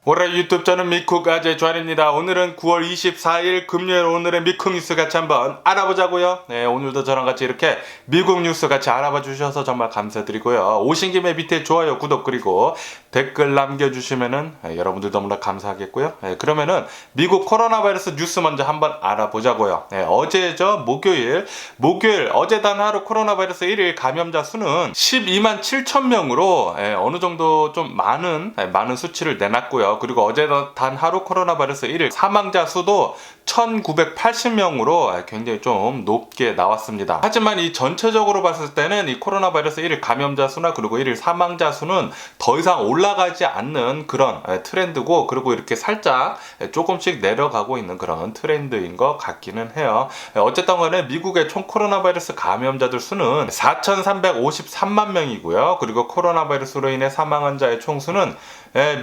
올해 유튜브 저는 미쿡 아재 조한입니다. 오늘은 9월 24일 금요일 오늘의 미쿡 뉴스 같이 한번 알아보자고요. 네, 오늘도 저랑 같이 이렇게 미국 뉴스 같이 알아봐 주셔서 정말 감사드리고요. 오신 김에 밑에 좋아요, 구독 그리고 댓글 남겨주시면은 여러분들 너무나 감사하겠고요. 네, 그러면은 미국 코로나 바이러스 뉴스 먼저 한번 알아보자고요. 네, 어제죠 목요일 어제 단 하루 코로나 바이러스 1일 감염자 수는 12만 7천 명으로 어느 정도 좀 많은 수치를 내놨고요. 그리고 어제 단 하루 코로나 바이러스 1일 사망자 수도 1980명으로 굉장히 좀 높게 나왔습니다. 하지만 이 전체적으로 봤을 때는 이 코로나 바이러스 1일 감염자 수나 그리고 1일 사망자 수는 더 이상 올라가지 않는 그런 트렌드고, 그리고 이렇게 살짝 조금씩 내려가고 있는 그런 트렌드인 것 같기는 해요. 어쨌든 간에 미국의 총 코로나 바이러스 감염자들 수는 4,353만 명이고요. 그리고 코로나 바이러스로 인해 사망한 자의 총수는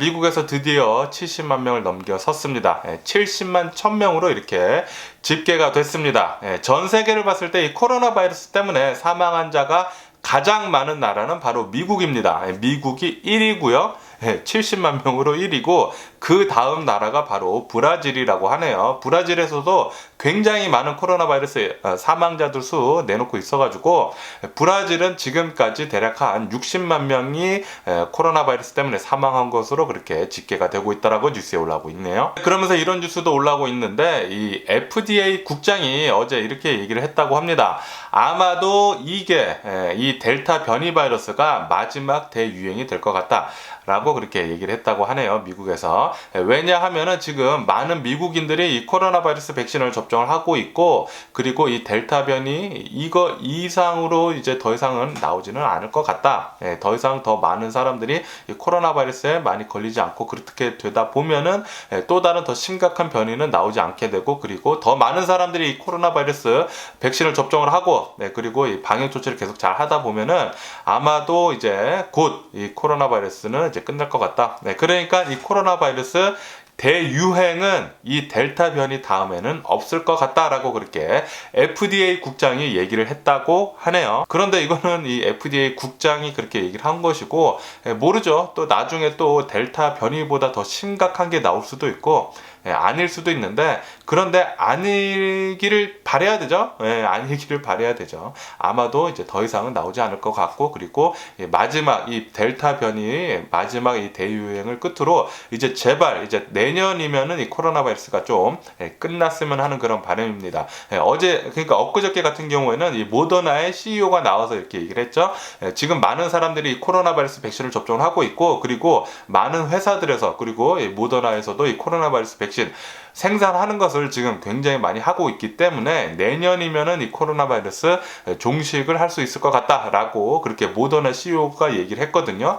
미국에서 드디어 70만 명을 넘겨섰습니다. 70만 1000명으로 이렇게 집계가 됐습니다. 전 세계를 봤을 때 이 코로나 바이러스 때문에 사망한 자가 가장 많은 나라는 바로 미국입니다. 미국이 1위고요. 70만 명으로 1위고 그 다음 나라가 바로 브라질이라고 하네요. 브라질에서도 굉장히 많은 코로나 바이러스 사망자들 수 내놓고 있어가지고 브라질은 지금까지 대략 한 60만 명이 코로나 바이러스 때문에 사망한 것으로 그렇게 집계가 되고 있다라고 뉴스에 올라오고 있네요. 그러면서 이런 뉴스도 올라오고 있는데 이 FDA 국장이 어제 이렇게 얘기를 했다고 합니다. 아마도 이게 이 델타 변이 바이러스가 마지막 대유행이 될 것 같다 라고 그렇게 얘기를 했다고 하네요. 미국에서. 왜냐하면은 지금 많은 미국인들이 이 코로나 바이러스 백신을 접종을 하고 있고, 그리고 이 델타 변이 이거 이상으로 이제 더 이상은 나오지는 않을 것 같다. 더 이상 더 많은 사람들이 이 코로나 바이러스에 많이 걸리지 않고 그렇게 되다 보면은 또 다른 더 심각한 변이는 나오지 않게 되고, 그리고 더 많은 사람들이 이 코로나 바이러스 백신을 접종을 하고 그리고 이 방역 조치를 계속 잘 하다 보면은 아마도 이제 곧 이 코로나 바이러스는 이제 끝날 것 같다. 그러니까 이 코로나 바이러스 대유행은 이 델타 변이 다음에는 없을 것 같다라고 그렇게 FDA 국장이 얘기를 했다고 하네요. 그런데 이거는 이 FDA 국장이 그렇게 얘기를 한 것이고, 모르죠. 또 나중에 또 델타 변이보다 더 심각한 게 나올 수도 있고 아닐 수도 있는데, 그런데 아니기를 바라야 되죠. 아니기를 바라야 되죠. 아마도 이제 더 이상은 나오지 않을 것 같고, 그리고 마지막 이 델타 변이 마지막 이 대유행을 끝으로 이제 제발 이제 내년이면은 이 코로나 바이러스가 좀 끝났으면 하는 그런 바람입니다. 어제 그러니까 엊그저께 같은 경우에는 이 모더나의 CEO가 나와서 이렇게 얘기를 했죠. 지금 많은 사람들이 이 코로나 바이러스 백신을 접종을 하고 있고, 그리고 많은 회사들에서 그리고 이 모더나에서도 이 코로나 바이러스 백신 생산하는 것을 지금 굉장히 많이 하고 있기 때문에 내년이면은 이 코로나 바이러스 종식을 할 수 있을 것 같다라고 그렇게 모더나 CEO가 얘기를 했거든요.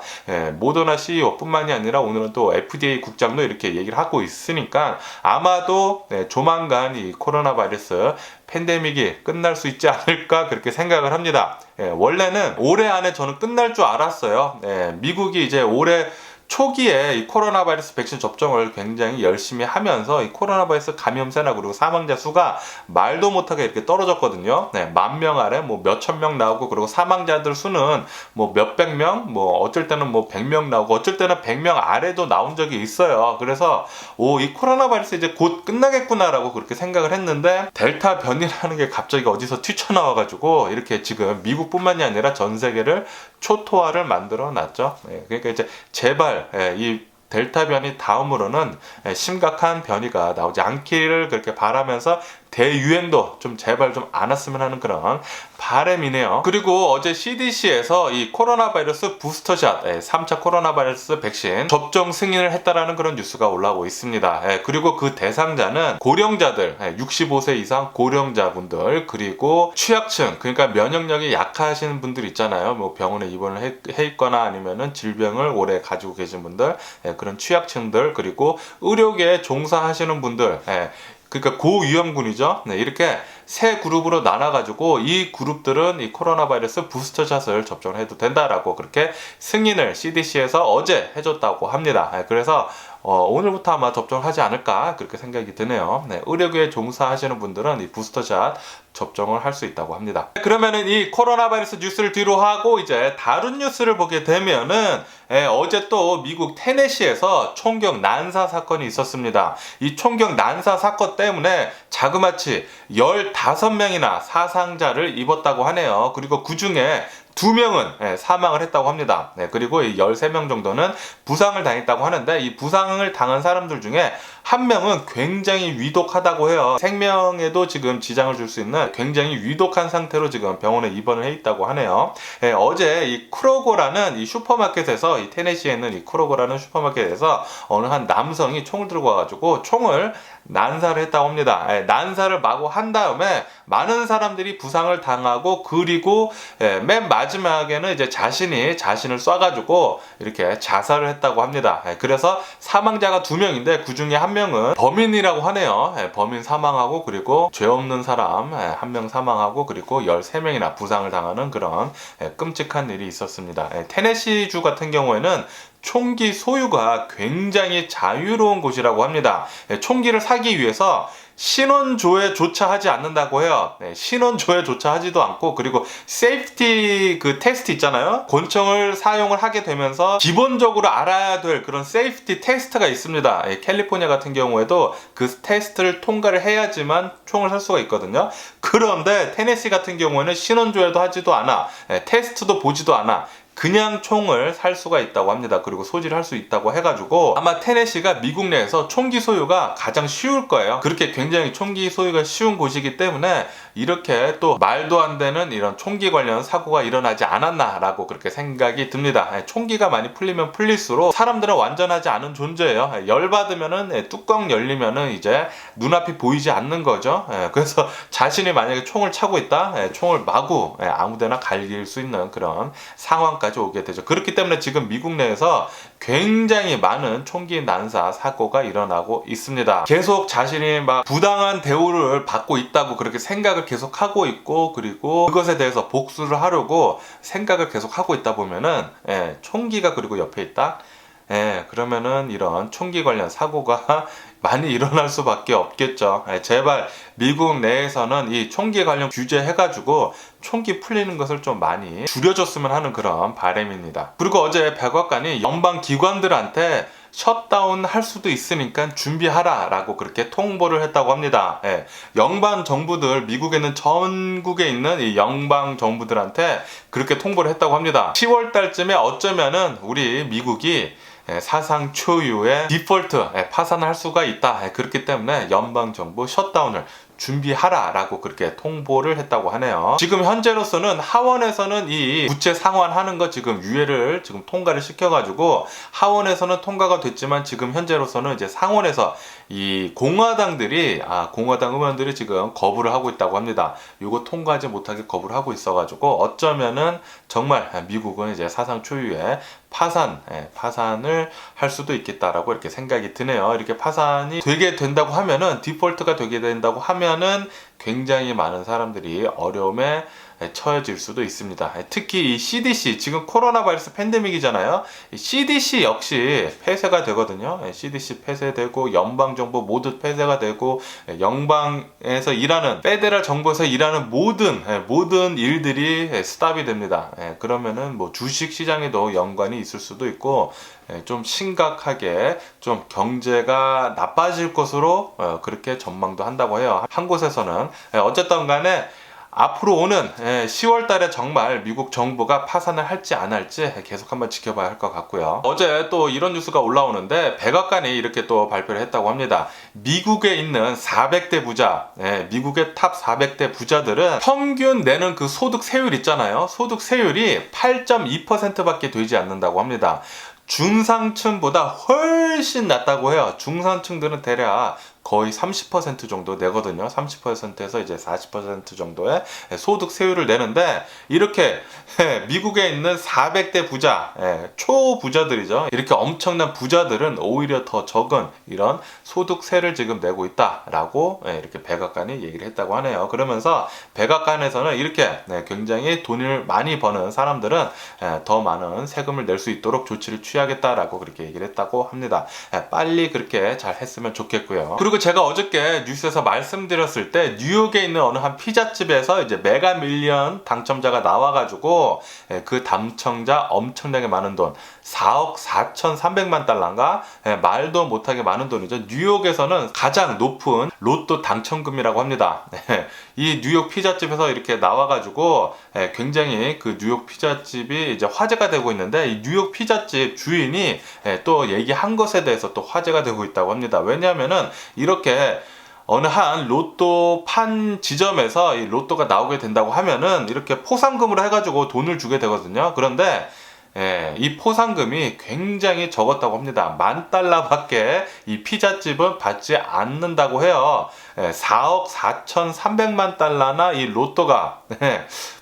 모더나 CEO 뿐만이 아니라 오늘은 또 FDA 국장도 이렇게 얘기를 하고 있으니까 아마도 조만간 이 코로나 바이러스 팬데믹이 끝날 수 있지 않을까 그렇게 생각을 합니다. 원래는 올해 안에 저는 끝날 줄 알았어요. 미국이 이제 올해 초기에 이 코로나 바이러스 백신 접종을 굉장히 열심히 하면서 이 코로나 바이러스 감염세나 그리고 사망자 수가 말도 못하게 이렇게 떨어졌거든요. 10,000명 아래 뭐 몇천 명 나오고, 그리고 사망자들 수는 뭐 몇백 명, 뭐 어쩔 때는 뭐 100명 나오고, 어쩔 때는 100명 아래도 나온 적이 있어요. 그래서 이 코로나 바이러스 이제 곧 끝나겠구나라고 그렇게 생각을 했는데, 델타 변이라는 게 갑자기 어디서 튀쳐나와가지고 이렇게 지금 미국뿐만이 아니라 전 세계를 초토화를 만들어 놨죠. 그러니까 이제 제발 이 델타 변이 다음으로는 심각한 변이가 나오지 않기를 그렇게 바라면서 대유행도 좀 제발 좀 안 왔으면 하는 그런 바람이네요. 그리고 어제 CDC에서 이 코로나 바이러스 부스터샷 3차 코로나 바이러스 백신 접종 승인을 했다라는 그런 뉴스가 올라오고 있습니다. 그리고 그 대상자는 고령자들, 65세 이상 고령자분들, 그리고 취약층, 그러니까 면역력이 약하신 분들 있잖아요. 뭐 병원에 입원을 해 있거나 아니면은 질병을 오래 가지고 계신 분들, 그런 취약층들, 그리고 의료계에 종사하시는 분들, 그러니까 고위험군이죠. 이렇게 세 그룹으로 나눠가지고 이 그룹들은 이 코로나 바이러스 부스터샷을 접종해도 된다라고 그렇게 승인을 CDC에서 어제 해줬다고 합니다. 그래서 오늘부터 아마 접종을 하지 않을까 그렇게 생각이 드네요. 네, 의료계에 종사하시는 분들은 이 부스터샷 접종을 할 수 있다고 합니다. 그러면은 이 코로나 바이러스 뉴스를 뒤로 하고 이제 다른 뉴스를 보게 되면은 어제 또 미국 테네시에서 총격 난사 사건이 있었습니다. 이 총격 난사 사건 때문에 자그마치 15명이나 사상자를 입었다고 하네요. 그리고 그 중에 2명은 사망을 했다고 합니다. 그리고 13명 정도는 부상을 당했다고 하는데 이 부상을 당한 사람들 중에 1명은 굉장히 위독하다고 해요. 생명에도 지금 지장을 줄 수 있는 굉장히 위독한 상태로 지금 병원에 입원을 해 있다고 하네요. 어제 이 크로고라는 이 슈퍼마켓에서 이 테네시에 있는 이 크로고라는 슈퍼마켓에서 어느 한 남성이 총을 들고 와가지고 총을 난사를 했다고 합니다. 난사를 마구 한 다음에 많은 사람들이 부상을 당하고 그리고 맨 마지막에는 이제 자신을 쏴가지고 이렇게 자살을 했다고 합니다. 그래서 사망자가 2명인데 그 중에 1명은 범인이라고 하네요. 범인 사망하고 그리고 죄 없는 사람 1명 사망하고 그리고 13명이나 부상을 당하는 그런 끔찍한 일이 있었습니다. 테네시주 같은 경우에는 총기 소유가 굉장히 자유로운 곳이라고 합니다. 총기를 사기 위해서 신원조회조차 하지 않는다고 해요. 신원조회조차 하지도 않고 그리고 세이프티 그 테스트 있잖아요. 권총을 사용을 하게 되면서 기본적으로 알아야 될 그런 세이프티 테스트가 있습니다. 캘리포니아 같은 경우에도 그 테스트를 통과를 해야지만 총을 살 수가 있거든요. 그런데 테네시 같은 경우에는 신원조회도 하지도 않아. 테스트도 보지도 않아. 그냥 총을 살 수가 있다고 합니다. 그리고 소지를 할 수 있다고 해가지고 아마 테네시가 미국 내에서 총기 소유가 가장 쉬울 거예요. 그렇게 굉장히 총기 소유가 쉬운 곳이기 때문에 이렇게 또 말도 안 되는 이런 총기 관련 사고가 일어나지 않았나라고 그렇게 생각이 듭니다. 총기가 많이 풀리면 풀릴수록 사람들은 완전하지 않은 존재예요. 열받으면은 뚜껑 열리면은 이제 눈앞이 보이지 않는 거죠. 그래서 자신이 만약에 총을 차고 있다, 총을 마구 아무데나 갈길 수 있는 그런 상황까지 오게 되죠. 그렇기 때문에 지금 미국 내에서 굉장히 많은 총기 난사 사고가 일어나고 있습니다. 계속 자신이 막 부당한 대우를 받고 있다고 그렇게 생각을 계속 하고 있고 그리고 그것에 대해서 복수를 하려고 생각을 계속 하고 있다 보면은 총기가 그리고 옆에 있다. 그러면은 이런 총기 관련 사고가 많이 일어날 수밖에 없겠죠. 제발 미국 내에서는 이 총기 관련 규제해가지고 총기 풀리는 것을 좀 많이 줄여줬으면 하는 그런 바람입니다. 그리고 어제 백악관이 연방 기관들한테 셧다운 할 수도 있으니까 준비하라 라고 그렇게 통보를 했다고 합니다. 연방 정부들, 미국에 있는 전국에 있는 이 연방 정부들한테 그렇게 통보를 했다고 합니다. 10월 달쯤에 어쩌면은 우리 미국이 사상 초유의 디폴트 파산을 할 수가 있다. 그렇기 때문에 연방정부 셧다운을 준비하라 라고 그렇게 통보를 했다고 하네요. 지금 현재로서는 하원에서는 이 부채 상환하는 거 지금 유예를 지금 통과를 시켜가지고 하원에서는 통과가 됐지만 지금 현재로서는 이제 상원에서 이 공화당 의원들이 지금 거부를 하고 있다고 합니다. 이거 통과하지 못하게 거부를 하고 있어가지고 어쩌면은 정말 미국은 이제 사상 초유의 파산을 할 수도 있겠다라고 이렇게 생각이 드네요. 이렇게 파산이 되게 된다고 하면은 디폴트가 되게 된다고 하면은 굉장히 많은 사람들이 어려움에 처해질 수도 있습니다. 특히 이 CDC, 지금 코로나 바이러스 팬데믹이잖아요. 이 CDC 역시 폐쇄가 되거든요. CDC 폐쇄되고 연방정부 모두 폐쇄가 되고 연방에서 일하는 페데럴 정부에서 일하는 모든 일들이 스탑이 됩니다. 그러면은 뭐 주식 시장에도 연관이 있을 수도 있고 좀 심각하게 좀 경제가 나빠질 것으로 그렇게 전망도 한다고 해요. 한 곳에서는 어쨌든 간에 앞으로 오는 10월 달에 정말 미국 정부가 파산을 할지 안 할지 계속 한번 지켜봐야 할 것 같고요. 어제 또 이런 뉴스가 올라오는데 백악관이 이렇게 또 발표를 했다고 합니다. 미국에 있는 400대 부자, 미국의 탑 400대 부자들은 평균 내는 그 소득 세율 있잖아요. 소득 세율이 8.2%밖에 되지 않는다고 합니다. 중상층보다 훨씬 낮다고 해요. 중상층들은 대략 거의 30% 정도 내거든요. 30%에서 이제 40% 정도의 소득세율을 내는데, 이렇게 미국에 있는 400대 부자, 초부자들이죠. 이렇게 엄청난 부자들은 오히려 더 적은 이런 소득세를 지금 내고 있다라고 이렇게 백악관이 얘기를 했다고 하네요. 그러면서 백악관에서는 이렇게 굉장히 돈을 많이 버는 사람들은 더 많은 세금을 낼 수 있도록 조치를 취하겠다라고 그렇게 얘기를 했다고 합니다. 빨리 그렇게 잘 했으면 좋겠고요. 그리고 제가 어저께 뉴스에서 말씀드렸을 때 뉴욕에 있는 어느 한 피자집에서 이제 메가 밀리언 당첨자가 나와가지고 그 당첨자 엄청나게 많은 돈 4억 4,300만 달러인가 말도 못하게 많은 돈이죠. 뉴욕에서는 가장 높은 로또 당첨금이라고 합니다. 이 뉴욕 피자집에서 이렇게 나와가지고 굉장히 그 뉴욕 피자집이 이제 화제가 되고 있는데, 이 뉴욕 피자집 주인이 또 얘기한 것에 대해서 또 화제가 되고 있다고 합니다. 왜냐하면은 이렇게 어느 한 로또 판 지점에서 이 로또가 나오게 된다고 하면은 이렇게 포상금으로 해가지고 돈을 주게 되거든요. 그런데 이 포상금이 굉장히 적었다고 합니다. $10,000밖에 이 피자집은 받지 않는다고 해요. 4억 4,300만 달러나 이 로또가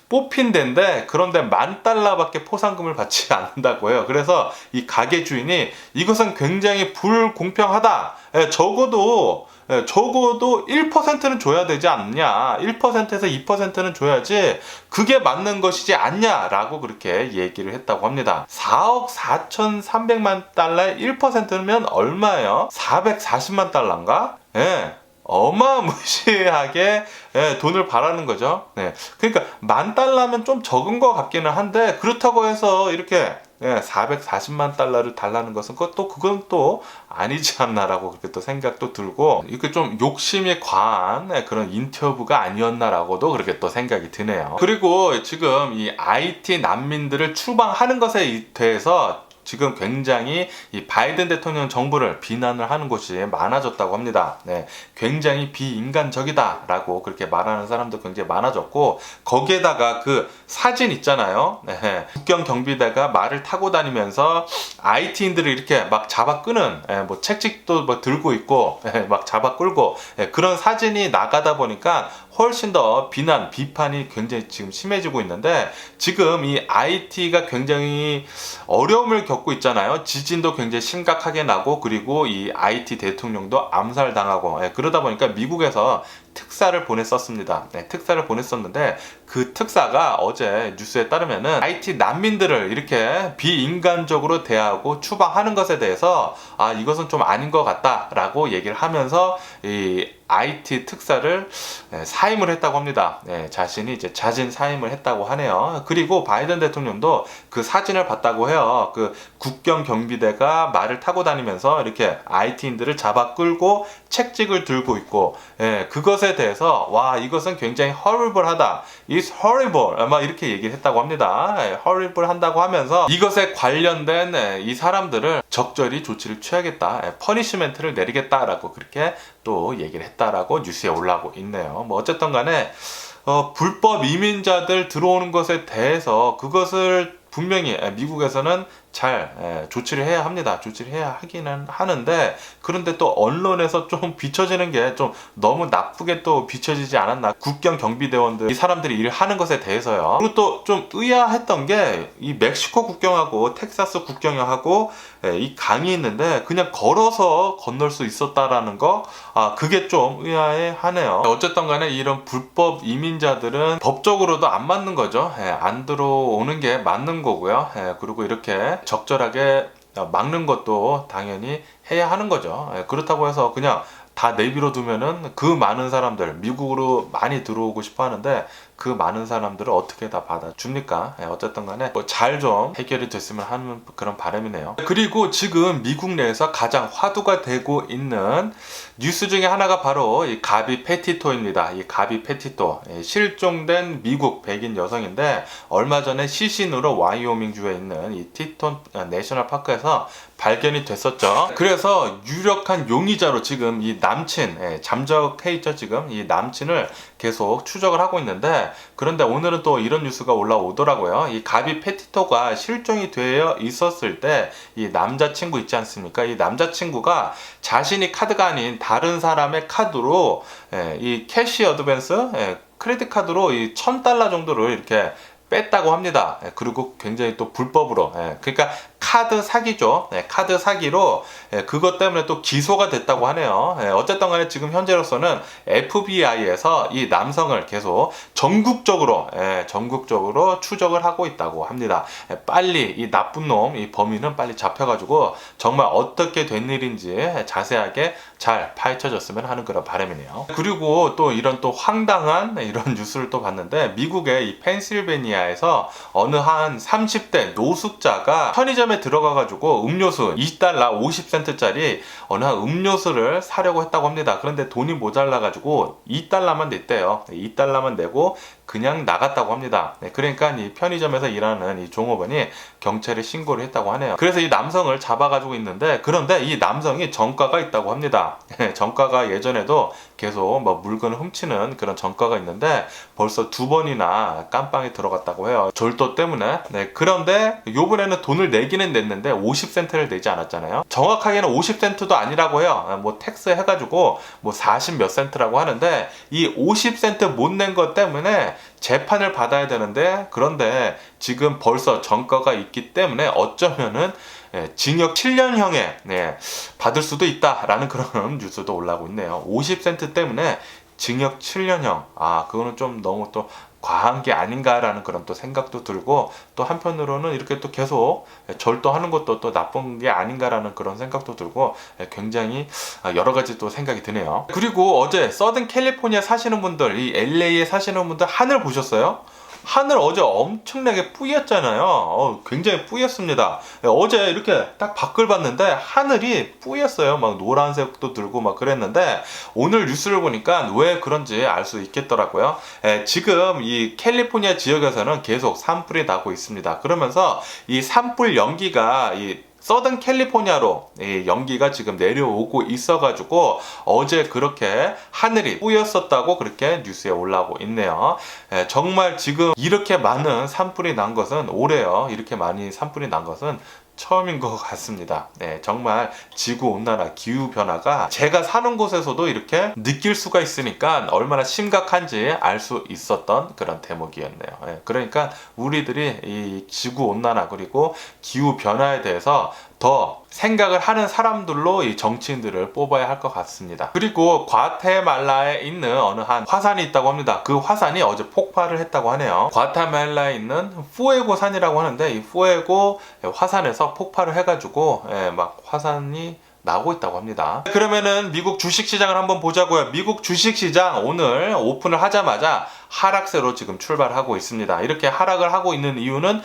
뽑힌 데인데, 그런데 $10,000밖에 포상금을 받지 않는다고 해요. 그래서 이 가게 주인이 이것은 굉장히 불공평하다. 적어도 1%는 줘야 되지 않냐. 1%에서 2%는 줘야지 그게 맞는 것이지 않냐라고 그렇게 얘기를 했다고 합니다. 4억 4,300만 달러의 1%면 얼마예요? 440만 달러인가? 어마무시하게 돈을 바라는 거죠. 그러니까 $10,000면 좀 적은 것 같기는 한데, 그렇다고 해서 이렇게 440만 달러를 달라는 것은 그건 또 아니지 않나라고 그렇게 또 생각도 들고, 이렇게 좀 욕심이 과한 그런 인터뷰가 아니었나라고도 그렇게 또 생각이 드네요. 그리고 지금 이 IT 난민들을 추방하는 것에 대해서 지금 굉장히 이 바이든 대통령 정부를 비난을 하는 곳이 많아졌다고 합니다. 굉장히 비인간적이다라고 그렇게 말하는 사람도 굉장히 많아졌고, 거기에다가 그 사진 있잖아요. 국경 경비대가 말을 타고 다니면서 IT인들을 이렇게 막 잡아 끄는, 뭐 책찍도 뭐 들고 있고, 막 잡아 끌고, 그런 사진이 나가다 보니까 훨씬 더 비판이 굉장히 지금 심해지고 있는데, 지금 이 IT가 굉장히 어려움을 겪고 있잖아요. 지진도 굉장히 심각하게 나고, 그리고 이 IT 대통령도 암살당하고, 그러다 보니까 미국에서 특사를 보냈었습니다. 특사를 보냈었는데, 그 특사가 어제 뉴스에 따르면은 IT 난민들을 이렇게 비인간적으로 대하고 추방하는 것에 대해서 이것은 좀 아닌 것 같다라고 얘기를 하면서 이 IT 특사를 사임을 했다고 합니다. 자신이 이제 자진 사임을 했다고 하네요. 그리고 바이든 대통령도 그 사진을 봤다고 해요. 그 국경 경비대가 말을 타고 다니면서 이렇게 IT인들을 잡아 끌고 책찍을 들고 있고, 그것에 대해서 이것은 굉장히 horrible하다. It's horrible. 막 이렇게 얘기를 했다고 합니다. horrible 한다고 하면서 이것에 관련된 이 사람들을 적절히 조치를 취하겠다. 퍼니시멘트를 내리겠다라고 그렇게 또 얘기를 했다라고 뉴스에 올라오고 있네요. 뭐 어쨌든 간에 불법 이민자들 들어오는 것에 대해서 그것을 분명히 미국에서는 잘 조치를 해야 합니다. 조치를 해야 하기는 하는데, 그런데 또 언론에서 좀 비춰지는 게 좀 너무 나쁘게 또 비춰지지 않았나. 국경 경비대원들 이 사람들이 일을 하는 것에 대해서요. 그리고 또 좀 의아했던 게 이 멕시코 국경하고 텍사스 국경하고 이 강이 있는데 그냥 걸어서 건널 수 있었다라는 거, 그게 좀 의아해하네요. 어쨌든 간에 이런 불법 이민자들은 법적으로도 안 맞는 거죠. 안 들어오는 게 맞는 거고요. 그리고 이렇게 적절하게 막는 것도 당연히 해야 하는 거죠. 그렇다고 해서 그냥 다 내비로 두면은 그 많은 사람들, 미국으로 많이 들어오고 싶어 하는데 그 많은 사람들을 어떻게 다 받아줍니까? 어쨌든 간에 뭐 잘 좀 해결이 됐으면 하는 그런 바람이네요. 그리고 지금 미국 내에서 가장 화두가 되고 있는 뉴스 중에 하나가 바로 이 가비 페티토입니다. 이 가비 페티토, 실종된 미국 백인 여성인데 얼마 전에 시신으로 와이오밍주에 있는 이 티톤 내셔널 파크에서 발견이 됐었죠. 그래서 유력한 용의자로 지금 이 남친, 잠적해 있죠. 지금 이 남친을 계속 추적을 하고 있는데, 그런데 오늘은 또 이런 뉴스가 올라오더라고요. 이 가비 페티토가 실종이 되어 있었을 때 이 남자친구 있지 않습니까? 이 남자친구가 자신이 카드가 아닌 다른 사람의 카드로 이 캐시 어드밴스 크레딧 카드로 이 1,000달러 정도를 이렇게 뺐다고 합니다. 그리고 굉장히 또 불법으로, 그러니까 카드 사기죠. 카드 사기로 그것 때문에 또 기소가 됐다고 하네요. 어쨌든 간에 지금 현재로서는 FBI에서 이 남성을 계속 전국적으로 추적을 하고 있다고 합니다. 빨리 이 나쁜 놈, 이 범인은 빨리 잡혀가지고 정말 어떻게 된 일인지 자세하게 잘 파헤쳐졌으면 하는 그런 바람이네요. 그리고 또 이런 또 황당한 이런 뉴스를 또 봤는데, 미국의 이 펜실베니아에서 어느 한 30대 노숙자가 편의점에 들어가가지고 음료수 2달러 50센트짜리 어느 한 음료수를 사려고 했다고 합니다. 그런데 돈이 모자라가지고 2달러만 냈대요. 2달러만 내고 그냥 나갔다고 합니다. 그러니까 이 편의점에서 일하는 이 종업원이 경찰에 신고를 했다고 하네요. 그래서 이 남성을 잡아가지고 있는데, 그런데 이 남성이 전과가 있다고 합니다. 전과가 예전에도 계속 뭐 물건을 훔치는 그런 전과가 있는데 벌써 2번이나 깜빵에 들어갔다고 해요. 절도 때문에. 그런데 요번에는 돈을 내기는 냈는데 50센트를 내지 않았잖아요. 정확하게는 50센트도 아니라고 해요. 뭐 텍스 해가지고 뭐 40 몇 센트라고 하는데, 이 50센트 못 낸 것 때문에 재판을 받아야 되는데, 그런데 지금 벌써 전과가 있기 때문에 어쩌면은 징역 7년형에 받을 수도 있다라는 그런 뉴스도 올라오고 있네요. 50센트 때문에 징역 7년형. 그거는 좀 너무 또 과한 게 아닌가라는 그런 또 생각도 들고, 또 한편으로는 이렇게 또 계속 절도하는 것도 또 나쁜 게 아닌가라는 그런 생각도 들고, 굉장히 여러 가지 또 생각이 드네요. 그리고 어제 서든 캘리포니아 사시는 분들, 이 LA에 사시는 분들 하늘 보셨어요? 하늘 어제 엄청나게 뿌였잖아요. 굉장히 뿌였습니다. 어제 이렇게 딱 밖을 봤는데 하늘이 뿌였어요. 막 노란색도 들고 막 그랬는데, 오늘 뉴스를 보니까 왜 그런지 알 수 있겠더라고요. 지금 이 캘리포니아 지역에서는 계속 산불이 나고 있습니다. 그러면서 이 산불 연기가 이 서든 캘리포니아로 연기가 지금 내려오고 있어가지고 어제 그렇게 하늘이 뿌였었다고 그렇게 뉴스에 올라오고 있네요. 정말 지금 이렇게 많은 산불이 난 것은 올해요. 이렇게 많이 산불이 난 것은 처음인 것 같습니다. 정말 지구온난화, 기후변화가 제가 사는 곳에서도 이렇게 느낄 수가 있으니까 얼마나 심각한지 알 수 있었던 그런 대목이었네요. 그러니까 우리들이 이 지구온난화 그리고 기후변화에 대해서 더 생각을 하는 사람들로 이 정치인들을 뽑아야 할 것 같습니다. 그리고 과테말라에 있는 어느 한 화산이 있다고 합니다. 그 화산이 어제 폭발을 했다고 하네요. 과테말라에 있는 후에고 산이라고 하는데, 이 후에고 화산에서 폭발을 해가지고 막 화산이 나오고 있다고 합니다. 그러면은 미국 주식시장을 한번 보자고요. 미국 주식시장 오늘 오픈을 하자마자 하락세로 지금 출발하고 있습니다. 이렇게 하락을 하고 있는 이유는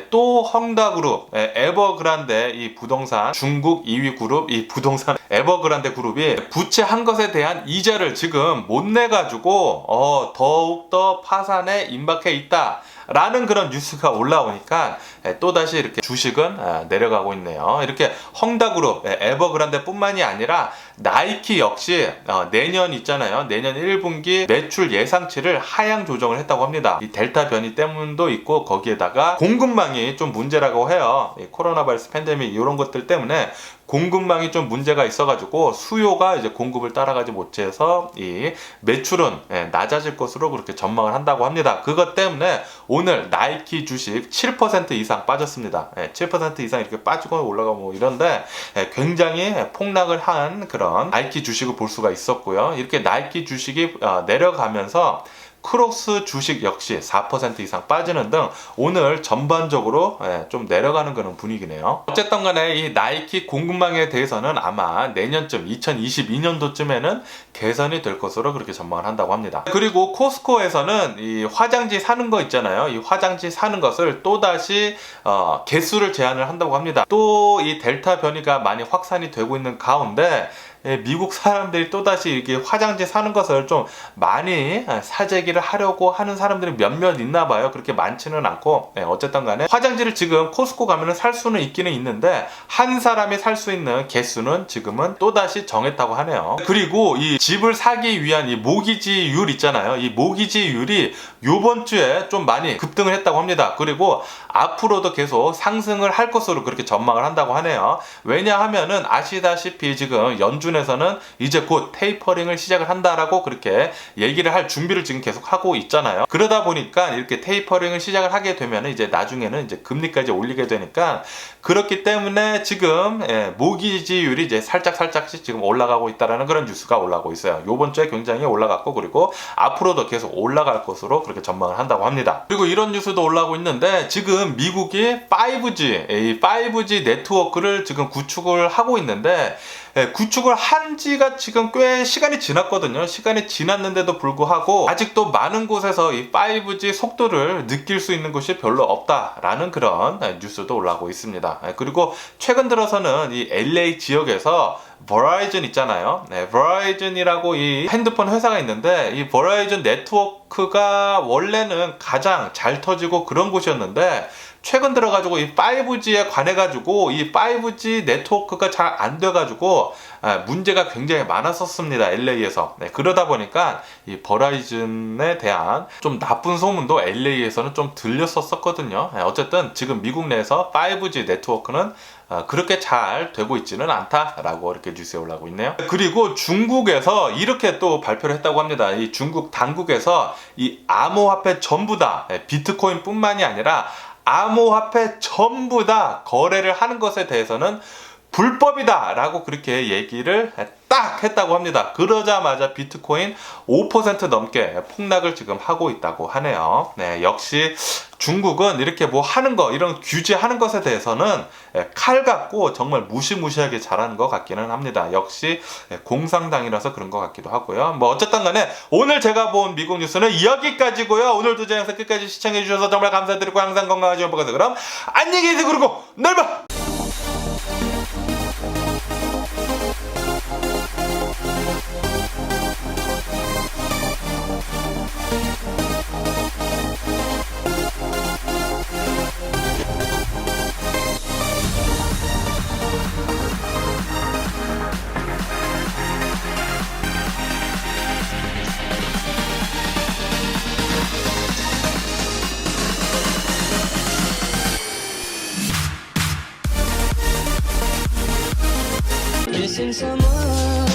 또 헝다그룹, 에버그란데 이 부동산 중국 2위 그룹, 이 부동산 에버그란데 그룹이 부채 한 것에 대한 이자를 지금 못 내가지고 더욱더 파산에 임박해 있다 라는 그런 뉴스가 올라오니까 또다시 이렇게 주식은 내려가고 있네요. 이렇게 헝다그룹, 에버그란데 뿐만이 아니라 나이키 역시 내년 있잖아요. 내년 1분기 매출 예상치를 하향 조정을 했다고 합니다. 이 델타 변이 때문도 있고, 거기에다가 공급망이 좀 문제라고 해요. 이 코로나 바이러스 팬데믹 이런 것들 때문에 공급망이 좀 문제가 있어가지고 수요가 이제 공급을 따라가지 못해서 이 매출은 낮아질 것으로 그렇게 전망을 한다고 합니다. 그것 때문에 오늘 나이키 주식 7% 이상 빠졌습니다. 7% 이상 이렇게 빠지고 올라가고 뭐 이런데 굉장히 폭락을 한 그런 나이키 주식을 볼 수가 있었고요. 이렇게 나이키 주식이 내려가면서 크록스 주식 역시 4% 이상 빠지는 등 오늘 전반적으로 좀 내려가는 그런 분위기네요. 어쨌든 간에 이 나이키 공급망에 대해서는 아마 내년쯤 2022년도쯤에는 개선이 될 것으로 그렇게 전망을 한다고 합니다. 그리고 코스코에서는 이 화장지 사는 거 있잖아요. 이 화장지 사는 것을 또다시 개수를 제한을 한다고 합니다. 또 이 델타 변이가 많이 확산이 되고 있는 가운데 미국 사람들이 또다시 이렇게 화장지 사는 것을 좀 많이 사재기를 하려고 하는 사람들이 몇몇 있나 봐요. 그렇게 많지는 않고, 어쨌든 간에 화장지를 지금 코스코 가면은 살 수는 있기는 있는데 한 사람이 살 수 있는 개수는 지금은 또다시 정했다고 하네요. 그리고 이 집을 사기 위한 이 모기지율 있잖아요. 이 모기지율이 요번 주에 좀 많이 급등을 했다고 합니다. 그리고 앞으로도 계속 상승을 할 것으로 그렇게 전망을 한다고 하네요. 왜냐하면은 아시다시피 지금 연준에서는 이제 곧 테이퍼링을 시작을 한다라고 그렇게 얘기를 할 준비를 지금 계속 하고 있잖아요. 그러다 보니까 이렇게 테이퍼링을 시작을 하게 되면 이제 나중에는 이제 금리까지 올리게 되니까, 그렇기 때문에 지금 모기지율이 이제 살짝씩 지금 올라가고 있다라는 그런 뉴스가 올라오고 있어요. 요번 주에 굉장히 올라갔고, 그리고 앞으로도 계속 올라갈 것으로 그렇게 전망을 한다고 합니다. 그리고 이런 뉴스도 올라오고 있는데, 지금 미국이 5G 네트워크를 지금 구축을 하고 있는데, 구축을 한 지가 지금 꽤 시간이 지났거든요. 시간이 지났는데도 불구하고 아직도 많은 곳에서 이 5G 속도를 느낄 수 있는 곳이 별로 없다라는 그런 뉴스도 올라오고 있습니다. 그리고 최근 들어서는 이 LA 지역에서 버라이즌 있잖아요. 버라이즌이라고 이 핸드폰 회사가 있는데, 이 버라이즌 네트워크가 원래는 가장 잘 터지고 그런 곳이었는데, 최근 들어가지고 이 5G에 관해가지고 이 5G 네트워크가 잘 안 돼가지고 문제가 굉장히 많았었습니다. LA에서. 그러다 보니까 이 버라이즌에 대한 좀 나쁜 소문도 LA에서는 좀 들렸었거든요. 어쨌든 지금 미국 내에서 5G 네트워크는 그렇게 잘 되고 있지는 않다라고 이렇게 뉴스에 올라오고 있네요. 그리고 중국에서 이렇게 또 발표를 했다고 합니다. 이 중국 당국에서 이 암호화폐 전부 다 비트코인 뿐만이 아니라 암호화폐 전부 다 거래를 하는 것에 대해서는 불법이다 라고 그렇게 얘기를 딱 했다고 합니다. 그러자마자 비트코인 5% 넘게 폭락을 지금 하고 있다고 하네요. 역시 중국은 이렇게 뭐 하는 거, 이런 규제하는 것에 대해서는 칼 갖고 정말 무시무시하게 잘하는 것 같기는 합니다. 역시 공산당이라서 그런 것 같기도 하고요. 뭐 어쨌든 간에 오늘 제가 본 미국 뉴스는 여기까지고요. 오늘도 제 영상 끝까지 시청해 주셔서 정말 감사드리고 항상 건강하시고 보겠습니다. 그럼 안녕히 계세요. 그리고 내일 봐! Missing someone